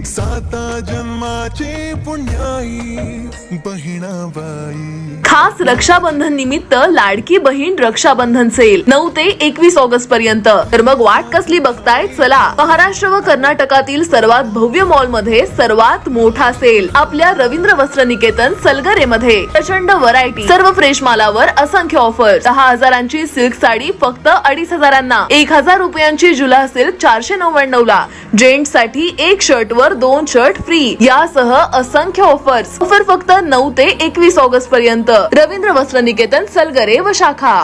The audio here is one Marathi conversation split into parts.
साता जन्माची पुण्याई बहिणाबाई। खास रक्षाबंधन निमित्त लाडकी बहीण रक्षाबंधन सेल 9 ते 21 ऑगस्ट पर्यंत। तर मग वाट कसली बघताय, चला महाराष्ट्र व कर्नाटकातील सर्वात भव्य मॉल मध्ये सर्वात मोठा सेल आपल्या रवींद्र वस्त्र निकेतन सलगरे मध्ये। प्रचंड व्हरायटी, सर्व फ्रेश मालावर असंख्य ऑफर। 10,000ची सिल्क साडी फक्त 2,500 1,000 रुपयांची जुला सिल्क 499 ला। जेंट्स साठी एक शर्ट वर 2 शर्ट फ्री यासह असंख्य ऑफर्स। ऑफर फक्त 9 ते 21 ऑगस्ट पर्यंत। रवींद्र वस्त्र निकेतन सलगरे व शाखा।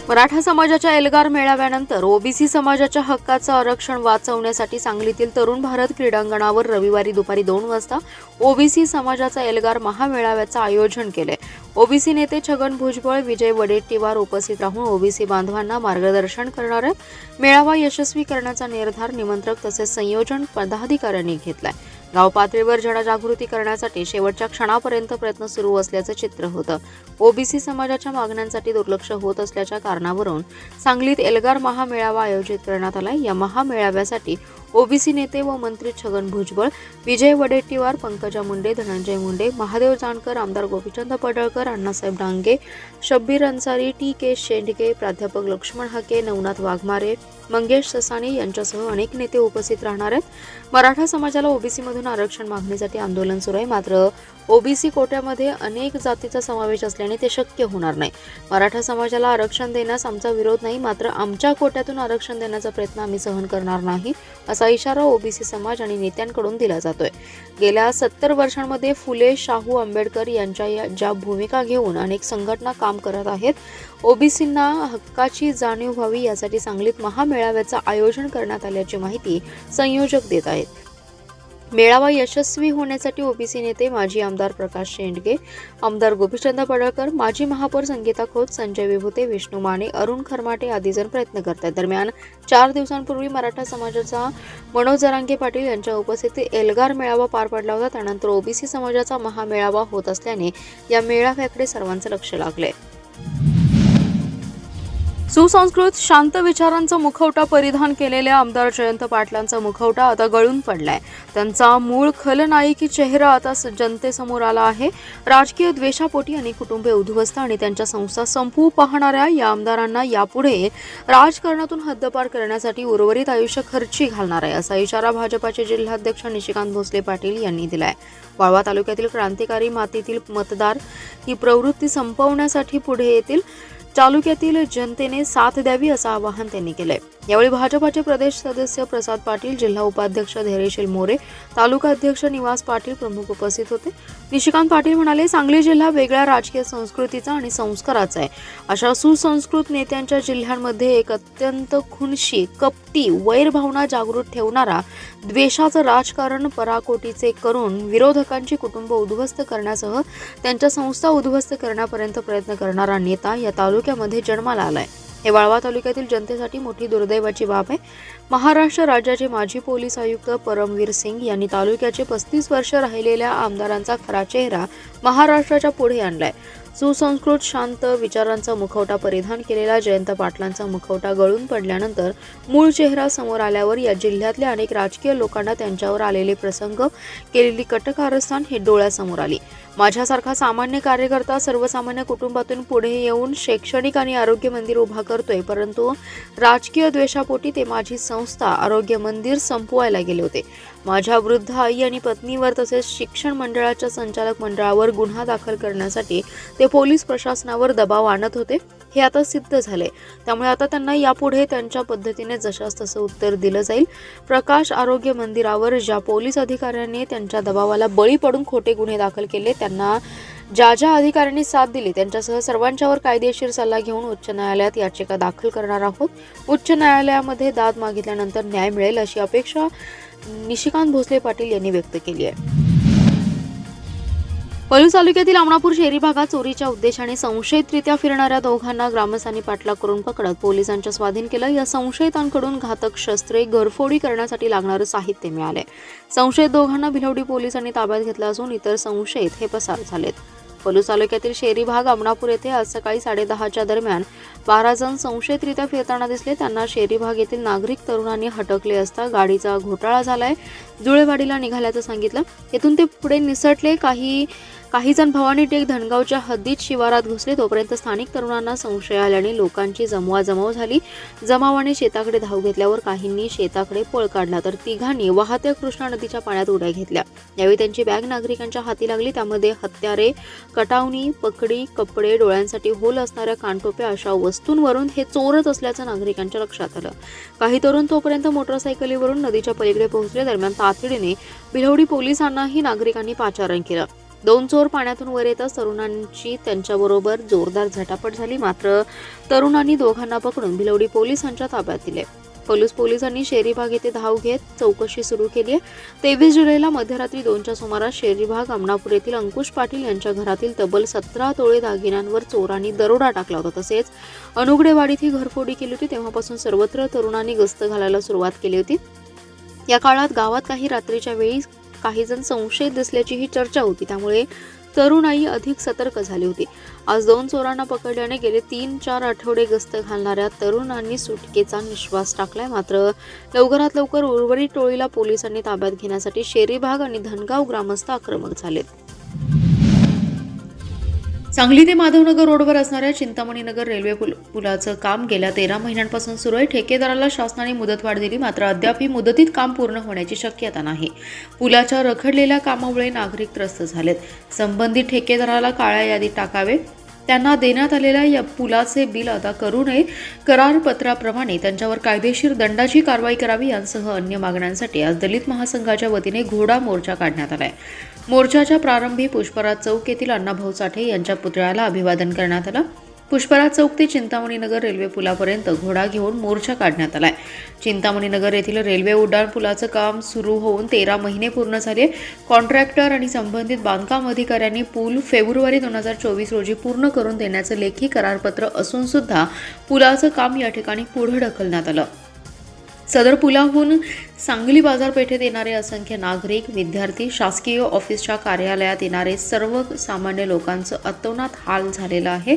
मराठा समाजाच्या एल्गार मेळाव्यानंतर ओबीसी समाजाच्या हक्काचं आरक्षण वाचवण्यासाठी सांगलीतील तरुण भारत क्रीडांगणावर रविवारी दुपारी 2 वाजता ओबीसी समाजाचा एल्गार महामेळाव्याचं आयोजन केले। ओबीसी नेते छगन भुजबळ, विजय वडेट्टीवार उपस्थित राहून ओबीसी बांधवांना मार्गदर्शन करणार आहेत। मेळावा यशस्वी करण्याचा निर्धार निमंत्रक तसेच संयोजन पदाधिकाऱ्यांनी घेतलाय। गाव पातळीवर जनजागृती करण्यासाठी शेवटच्या क्षणापर्यंत प्रयत्न सुरू असल्याचं चित्र होतं। ओबीसी समाजाच्या मागण्यांसाठी दुर्लक्ष होत असल्याच्या कारणावरून सांगलीत एल्गार महामेळावा आयोजित करण्यात आला। या महामेळाव्यासाठी ओबीसी नेते व मंत्री छगन भुजबळ, विजय वडेट्टीवार, पंकजा मुंडे, धनंजय मुंडे, महादेव जानकर, आमदार गोपीचंद पडळकर, अण्णासाहेब डांगे, शब्बीर अन्सारी, टी.के. शेंडगे, प्राध्यापक लक्ष्मण हाके, नवनाथ वाघमारे, मंगेश ससानी यांच्यासह अनेक नेते उपस्थित राहणार आहेत। मराठा समाजाला ओबीसी मधून आरक्षण मागणीसाठी आंदोलन सुरू आहे, मात्र ओबीसी कोट्यामध्ये अनेक जातीचा समावेश असल्याने ते शक्य होणार नाही। मराठा समाजाला आरक्षण देण्यास आमचा विरोध नाही, मात्र आमच्या कोट्यातून आरक्षण देण्याचा प्रयत्न आम्ही सहन करणार नाही, असा इशारा ओबीसी समाज आणि नेत्यांकडून दिला जातोय। गेल्या 70 वर्षांमध्ये फुले, शाहू, आंबेडकर यांच्या ज्या भूमिका घेऊन अनेक संघटना काम करत आहेत, ओबीसींना हक्काची जाणीव व्हावी यासाठी सांगलीत महामेळाव्याचं आयोजन करण्यात आल्याची माहिती संयोजक देत आहेत। मेळावा यशस्वी होण्यासाठी ओबीसी नेते माजी आमदार प्रकाश शेंडगे, आमदार गोपीचंद पडळकर, माजी महापौर संगीता खोत, संजय विभूते, विष्णू माने, अरुण खरमाटे आदी जण प्रयत्न करतात। दरम्यान 4 दिवसांपूर्वी मराठा समाजाचा मनोज जरांगे पाटील यांच्या उपस्थितीत एल्गार मेळावा पार पडला होता। त्यानंतर ओबीसी समाजाचा महामेळावा होत असल्याने या मेळाव्याकडे सर्वांचं लक्ष लागलंय। सुसंस्कृत शांत विचारांचा मुखवटा परिधान केलेल्या आमदार जयंत पाटलांचा मुखवटा आता गळून पडलाय। त्यांचा मूळ खलनायकी चेहरा आता जनतेसमोर आला आहे। राजकीय द्वेषापोटी अनेक कुटुंबे उद्ध्वस्त आणि त्यांच्या संस्था संपवू पाहणाऱ्या या आमदारांना यापुढे राजकारणातून हद्दपार करण्यासाठी उर्वरित आयुष्य खर्ची घालणार आहे, असा इशारा भाजपाचे जिल्हाध्यक्ष निशिकांत भोसले पाटील यांनी दिलाय। वाळवा तालुक्यातील क्रांतिकारी मातीतील मतदार ही प्रवृत्ती संपवण्यासाठी पुढे येतील, तालुक्यातील जनतेने साथ द्यावी असं आवाहन त्यांनी केलंय। यावेळी भाजपाचे प्रदेश सदस्य प्रसाद पाटील, जिल्हा उपाध्यक्ष धैर्यशील मोरे, तालुका अध्यक्ष निवास पाटील प्रमुख उपस्थित होते। निशिकांत पाटील म्हणाले, सांगली जिल्हा वेगळ्या राजकीय संस्कृतीचा आणि संस्काराचा आहे। अशा सुसंस्कृत नेत्यांच्या जिल्ह्यांमध्ये एक अत्यंत खुनशी, कपटी, वैरभावना जागृत ठेवणारा, द्वेषाचं राजकारण पराकोटीचे करून विरोधकांची कुटुंब उद्ध्वस्त करण्यासह त्यांच्या संस्था उद्ध्वस्त करण्यापर्यंत प्रयत्न करणारा नेता या तालुक्यामध्ये जन्माला आलाय। हे वाळवा तालुक्यातील जनतेसाठी मोठी दुर्दैवाची बाब आहे। महाराष्ट्र राज्याचे माजी पोलीस आयुक्त परमवीर सिंग यांनी तालुक्याचे 35 वर्ष राहिलेल्या आमदारांचा खरा चेहरा महाराष्ट्राच्या पुढे आणलाय। सुसंस्कृत शांत विचारांचा मुखवटा परिधान केलेला जयंत पाटलांचा मुखवटा गळून पडल्यानंतर मूळ चेहरा समोर आल्यावर या जिल्ह्यातल्या अनेक राजकीय लोकांना त्यांच्यावर आलेले प्रसंग, केलेली कटकारस्थान हे डोळ्यासमोर आली। माझ्यासारखा सामान्य कार्यकर्ता सर्वसामान्य कुटुंबातून पुढे येऊन शैक्षणिक आणि आरोग्य मंदिर उभा करतोय, परंतु राजकीय द्वेषापोटी ते माझी संस्था आरोग्य मंदिर संपवायला गेले होते। माझ्या वृद्ध आई आणि पत्नीवर तसेच शिक्षण मंडळाच्या संचालक मंडळावर गुन्हा दाखल करण्यासाठी ते पोलीस प्रशासनावर दबाव आणत होते। हे आता सिद्ध झाले, त्यामुळे आता त्यांना यापुढे त्यांच्या पद्धतीने जशास तसं उत्तर दिलं जाईल। प्रकाश आरोग्य मंदिरावर ज्या पोलीस अधिकाऱ्यांनी त्यांच्या दबावाला बळी पडून खोटे गुन्हे दाखल केले, त्यांना ज्या अधिकाऱ्यांनी साथ दिली त्यांच्यासह सर्वांच्यावर कायदेशीर सल्ला घेऊन उच्च न्यायालयात याचिका दाखल करणार आहोत। उच्च न्यायालयामध्ये दाद मागितल्यानंतर न्याय मिळेल अशी अपेक्षा निशिकांत भोसले पाटील यांनी व्यक्त केली आहे। पलूस तालुक्यातील आमणापूर शहरी भागात चोरीच्या उद्देशाने संशयितरित्या फिरणाऱ्या दोघांना ग्रामस्थांनी पाठलाग करून पकडत पोलिसांच्या स्वाधीन केलं। या संशयितांकडून घातक शस्त्रे, घरफोडी करण्यासाठी लागणारं साहित्य मिळाले। संशयित दोघांना भिलवडी पोलिसांनी ताब्यात घेतलं असून इतर संशयित हे पसार झालेत। पलूस तालुक्यातील शेरी भाग अमनापूर येथे आज सकाळी 10:30च्या दरम्यान 12 जण संशयितरित्या फिरताना दिसले. त्यांना शेरी भाग येथील नागरिक तरुणांनी हटकले असता गाडीचा घोटाळा झालाय, जुळेवाडीला निघाल्याचं सांगितलं. येथून ते पुढे निसटले. काही जण भवानी टेक धनगावच्या हद्दीत शिवारात घुसले. तोपर्यंत स्थानिक तरुणांना संशय आल्याने लोकांची जमवाजमव झाली. जमावाने शेताकडे धाव घेतल्यावर काहींनी शेताकडे पळ काढला, तर तिघांनी वाहत्या कृष्णा नदीच्या पाण्यात उड्या घेतल्या. यावेळी त्यांची बॅग नागरिकांच्या हाती लागली. त्यामध्ये हत्यारे, कटावणी, पकडी, कपडे, डोळ्यांसाठी होल असणाऱ्या कानटोप्या अशा वस्तूंवरून हे चोरच असल्याचं नागरिकांच्या लक्षात आलं. काही तरुण तोपर्यंत मोटरसायकलीवरून नदीच्या पलीकडे पोहोचले. दरम्यान तातडीने भिलवडी पोलिसांनाही नागरिकांनी पाचारण केलं. 2 चोर पाण्यातून वर येताच तरुणांची त्यांच्याबरोबर जोरदार झटापट झाली. मात्र तरुणांनी दोघांना पकडून भिलवडी पोलिसांच्या ताब्यात दिले. पलूस पोलिसांनी शेरीबाग येथे धाव घेत चौकशी सुरू केली आहे. 23 जुलैला मध्यरात्री 2च्या सुमारास शेरीबाग अमनापूर येथील अंकुश पाटील यांच्या घरातील तब्बल 17 तोळे दागिन्यांवर चोरांनी दरोडा टाकला होता. तसेच अनुगडेवाडीत ही घरफोडी केली होती. तेव्हापासून सर्वत्र तरुणांनी गस्त घालायला सुरुवात केली होती. या काळात गावात काही रात्रीच्या वेळी काही जण संशयित दिसल्याचीही चर्चा होती. त्यामुळे तरुणाई अधिक सतर्क झाली होती. आज 2 चोरांना पकडल्याने गेले 3-4 आठवडे गस्त घालणाऱ्या तरुणांनी सुटकेचा निश्वास टाकलाय. मात्र लवकरात लवकर उर्वरित टोळीला पोलिसांनी ताब्यात घेण्यासाठी शेरीभाग आणि धनगाव ग्रामस्थ आक्रमक झालेत. सांगली ते माधवनगर रोडवर असणाऱ्या चिंतामणीनगर रेल्वे पुलाचं काम गेल्या 13 महिन्यांपासून सुरू आहे. ठेकेदाराला शासनाने मुदतवाढ दिली, मात्र अद्याप मुदतीत काम पूर्ण होण्याची शक्यता नाही. पुलाच्या रखडलेल्या कामामुळे नागरिक त्रस्त झालेत. संबंधित ठेकेदाराला काळ्या यादीत टाकावे, त्यांना देण्यात आलेल्या या पुलाचे बिल अदा करू नये, करारपत्राप्रमाणे त्यांच्यावर कायदेशीर दंडाची कारवाई करावी यांसह अन्य मागण्यांसाठी आज दलित महासंघाच्या वतीने घोडा मोर्चा काढण्यात आलाय. मोर्चाच्या प्रारंभी पुष्पराज चौक येथील अण्णाभाऊ साठे यांच्या पुतळ्याला अभिवादन करण्यात आलं. पुष्पराज चौक ते चिंतामणीनगर रेल्वे पुलापर्यंत घोडा घेऊन मोर्चा काढण्यात आलाय. चिंतामणीनगर येथील रेल्वे उड्डाण पुलाचं काम सुरू होऊन 13 महिने पूर्ण झाले. कॉन्ट्रॅक्टर आणि संबंधित बांधकाम अधिकाऱ्यांनी पूल फेब्रुवारी 2024 रोजी पूर्ण करून देण्याचं लेखी करारपत्र असून सुद्धा पुलाचं काम या ठिकाणी पुढे ढकलण्यात आलं. सदर पुलाहून सांगली बाजारपेठेत येणारे असंख्य नागरिक, विद्यार्थी, शासकीय ऑफिसच्या कार्यालयात येणारे सर्व सामान्य लोकांचं अतोनात हाल झालेला आहे.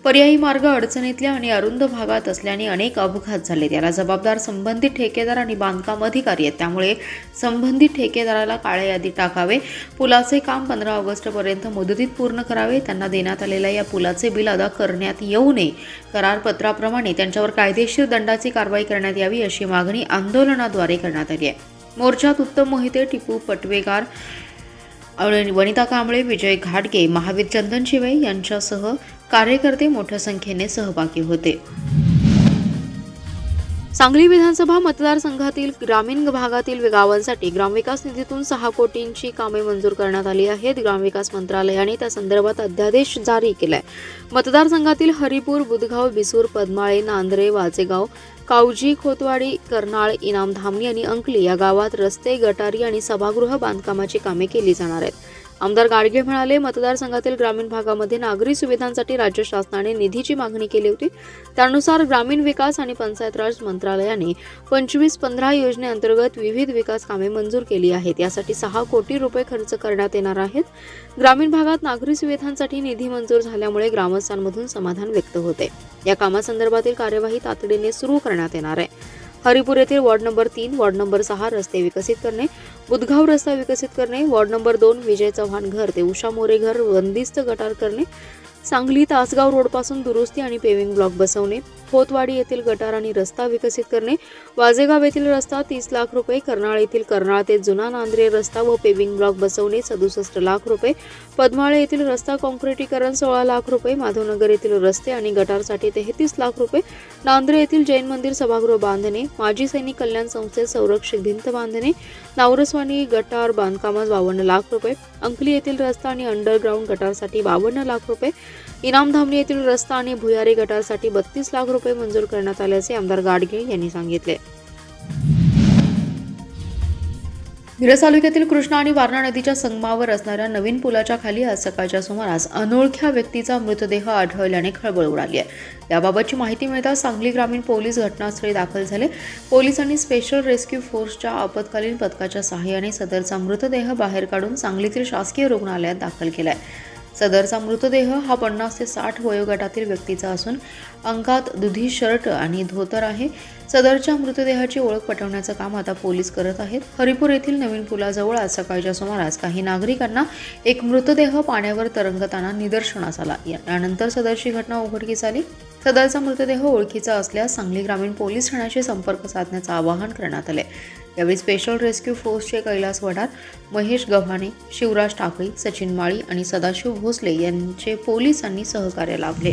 पर्यायी मार्ग अडचणीतल्या आणि अरुंद भागात असल्याने अनेक अपघात झाले. याला जबाबदार संबंधित ठेकेदार आणि बांधकाम अधिकारी आहेत. त्यामुळे संबंधित ठेकेदाराला काळ्या यादीत टाकावे, पुलाचे काम 15 ऑगस्टपर्यंत मुदतीत पूर्ण करावे, त्यांना देण्यात आलेल्या या पुलाचे बिल अदा करण्यात येऊ नये, करारपत्राप्रमाणे त्यांच्यावर कायदेशीर दंडाची कारवाई करण्यात यावी अशी मागणी आंदोलनाद्वारे करण्यात आली आहे. मोर्चात उत्तम मोहिते, टिपू पटवेगार, वनिता कांबळे, विजय घाटगे, महावीर चंदन शिवे यांच्यासह कार्यकर्ते मोठ्या संख्येने सहभागी होते. सांगली विधानसभा मतदारसंघातील ग्रामीण भागातील गावांसाठी ग्रामविकास निधीतून 6 कोटींची कामे मंजूर करण्यात आली आहेत. ग्रामविकास मंत्रालयाने त्या संदर्भात अध्यादेश जारी केलाय. मतदारसंघातील हरिपूर, बुधगाव, बिसूर, पद्माळे, नांदरे, वाजेगाव, कावजी, खोतवाडी, कर्नाळ, इनाम धामणी आणि अंकली या गावात रस्ते, गटारी आणि सभागृह बांधकामाची कामे केली जाणार आहेत. आमदार गाडगे म्हणाले, मतदारसंघातील ग्रामीण भागामध्ये नागरी सुविधांसाठी राज्य शासनाने निधीची मागणी केली होती. त्यानुसार ग्रामीण विकास आणि पंचायत राज मंत्रालयाने 25-15 योजनेअंतर्गत विविध विकास कामे मंजूर केली आहेत. यासाठी 6 कोटी रुपये खर्च करण्यात येणार आहेत. ग्रामीण भागात नागरी सुविधांसाठी निधी मंजूर झाल्यामुळे ग्रामस्थांमधून समाधान व्यक्त होते. या कामासंदर्भातील कार्यवाही तातडीने सुरू करण्यात येणार आहे. हरिपूर येथील वॉर्ड नंबर 3, वॉर्ड नंबर 6 रस्ते विकसित करणे, बुधगाव रस्ता विकसित करणे, वॉर्ड नंबर 2 विजय चव्हाण घर ते उषा मोरे घर बंदिस्त गटार करणे, सांगली तासगाव रोडपासून दुरुस्ती आणि पेविंग ब्लॉक बसवणे, खोतवाडी येथील गटार आणि रस्ता विकसित करणे, वाजेगाव येथील रस्ता 30 लाख रुपये, कर्नाळ येथील कर्नाळ ते जुना नांद्रे रस्ता व पेविंग ब्लॉक बसवणे 67 लाख रुपये, पद्माळे येथील रस्ता काँक्रिटीकरण 16 लाख रुपये, माधवनगर येथील रस्ते आणि गटारसाठी 33 लाख रुपये, नांद्रे येथील जैन मंदिर सभागृह बांधणे, माजी सैनिक कल्याण संस्थेत संरक्षित भिंत बांधणे, नावरसवानी गटार बांधकामास 52 लाख रुपये, अंकली येथील रस्ता आणि अंडरग्राऊंड गटारसाठी 52 लाख रुपये, इनाम धामणी येथील रस्ता आणि भुयारी गटारसाठी 32 लाख रुपये मंजूर करण्यात आल्याचे आमदार गाडगे यांनी सांगितले. मिरज तालुक्यातील कृष्णा आणि वारणा नदीच्या संगमावर असणाऱ्या नवीन पुलाच्या खाली आज सकाळच्या सुमारास अनोळख्या व्यक्तीचा मृतदेह आढळल्याने खळबळ उडाली आहे. याबाबतची माहिती मिळताच सांगली ग्रामीण पोलीस घटनास्थळी दाखल झाले. पोलिसांनी स्पेशल रेस्क्यू फोर्सच्या आपत्कालीन पथकाच्या सहाय्याने सदरचा मृतदेह बाहेर काढून सांगलीतील शासकीय रुग्णालयात दाखल केलाय. सदरचा मृतदेह हा 50 ते 60 वयोगटातील व्यक्तीचा असून अंगात दुधी शर्ट आणि धोतर आहे. सदरच्या मृतदेहाची ओळख पटवण्याचं काम आता पोलीस करत आहेत. हरिपूर येथील नवीन पुलाजवळ आज सकाळच्या सुमारास काही नागरिकांना एक मृतदेह पाण्यावर तरंगताना निदर्शनास आला. यानंतर सदरची घटना उघडकीस आली. सदरचा मृतदेह ओळखीचा असल्यास सांगली ग्रामीण पोलीस ठाण्याशी संपर्क साधण्याचं आवाहन करण्यात आले. यावेळी स्पेशल रेस्क्यू फोर्सचे कैलास वडार, महेश गव्हाणे, शिवराज टाकळी, सचिन माळी आणि सदाशिव भोसले यांचे पोलिसांनी सहकार्य लाभले.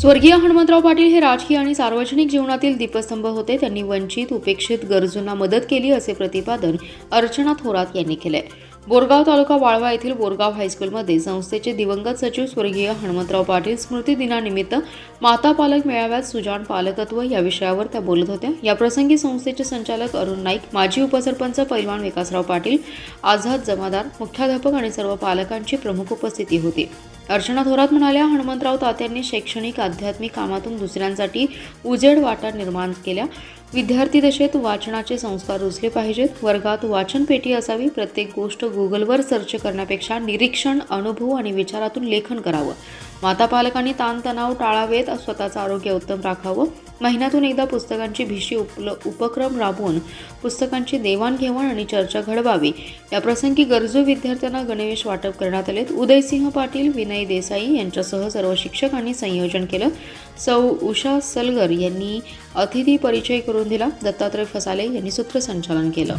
स्वर्गीय हनुमंतराव पाटील हे राजकीय आणि सार्वजनिक जीवनातील दीपस्तंभ होते. त्यांनी वंचित, उपेक्षित, गरजूंना मदत केली असे प्रतिपादन अर्चना थोरात यांनी केले. बोरगाव तालुका वाळवा येथील बोरगाव हायस्कूलमध्ये संस्थेचे दिवंगत सचिव स्वर्गीय हनुमंतराव पाटील स्मृती दिनानिमित्त माता पालक मेळाव्यात सुजाण पालकत्व या विषयावर त्या बोलत होत्या. याप्रसंगी संस्थेचे संचालक अरुण नाईक, माजी उपसरपंच पैलवान विकासराव पाटील, आझाद जमादार, मुख्याध्यापक आणि सर्व पालकांची प्रमुख उपस्थिती होती. अर्चना थोरात म्हणाल्या, हनुमंतराव तात्यांनी शैक्षणिक, आध्यात्मिक कामातून दुसऱ्यांसाठी उजेड वाटा निर्माण केल्या. विद्यार्थी दशेत वाचनाचे संस्कार रुजले पाहिजेत. वर्गात वाचनपेटी असावी. प्रत्येक गोष्ट गुगलवर सर्च करण्यापेक्षा निरीक्षण, अनुभव आणि विचारातून लेखन करावं. माता पालकांनी ताणतणाव टाळावेत. स्वतःचं आरोग्य उत्तम राखावं. महिन्यातून एकदा पुस्तकांची भिशी उपक्रम राबवून पुस्तकांची देवाणघेवाण आणि चर्चा घडवावी. या प्रसंगी गरजू विद्यार्थ्यांना गणवेश वाटप करण्यात आले. उदयसिंह पाटील, विनय देसाई यांच्यासह सर्व शिक्षकांनी संयोजन केलं. सौ उषा सलगर यांनी अतिथी परिचय करून दिला. दत्तात्रय फसाले यांनी सूत्रसंचालन केलं.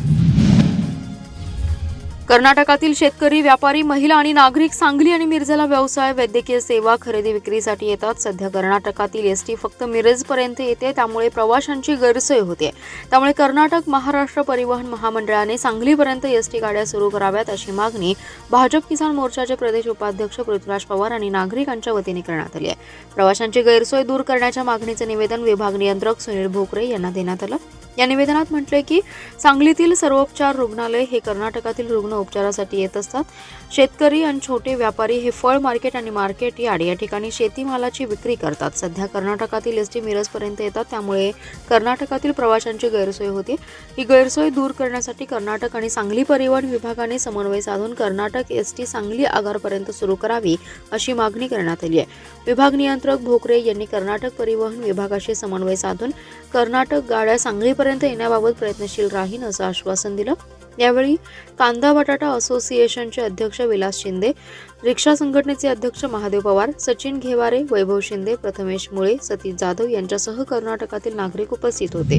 कर्नाटकातील शेतकरी, व्यापारी, महिला आणि नागरिक सांगली आणि मिरजेला व्यवसाय, वैद्यकीय सेवा, खरेदी विक्रीसाठी येतात. सध्या कर्नाटकातील एसटी फक्त मिरजपर्यंत येते, त्यामुळे प्रवाशांची गैरसोय होते. त्यामुळे कर्नाटक महाराष्ट्र परिवहन महामंडळाने सांगलीपर्यंत एसटी गाड्या सुरू कराव्यात अशी मागणी भाजप किसान मोर्चाचे प्रदेश उपाध्यक्ष पृथ्वीराज पवार आणि नागरिकांच्या वतीने करण्यात आली आहे. प्रवाशांची गैरसोय दूर करण्याच्या मागणीचे निवेदन विभाग नियंत्रक सुनील भोकरे यांना देण्यात आलं. या निवेदनात म्हटले की सांगलीतील सर्वोपचार रुग्णालय हे कर्नाटकातील रुग्ण उपचारासाठी येत असतात. शेतकरी आणि छोटे व्यापारी हे फळ मार्केट आणि मार्केट यार्ड या ठिकाणी शेतीमालाची विक्री करतात. सध्या कर्नाटकातील एसटी मिरजपर्यंत येतात, त्यामुळे कर्नाटकातील प्रवाशांची गैरसोय होते. ही गैरसोय दूर करण्यासाठी कर्नाटक आणि सांगली परिवहन विभागाने समन्वय साधून कर्नाटक एसटी सांगली आगारपर्यंत सुरू करावी अशी मागणी करण्यात आली आहे. विभाग नियंत्रक भोकरे यांनी कर्नाटक परिवहन विभागाशी समन्वय साधून कर्नाटक गाड्या सांगलीपर्यंत येण्याबाबत प्रयत्नशील राहीन असं आश्वासन दिलं. यावेळी कांदा बटाटा असोसिएशनचे अध्यक्ष विलास शिंदे, रिक्षा संघटनेचे अध्यक्ष महादेव पवार, सचिन घेवारे, वैभव शिंदे, प्रथमेश मुळे, सतीश जाधव यांच्यासह कर्नाटकातील नागरिक उपस्थित होते.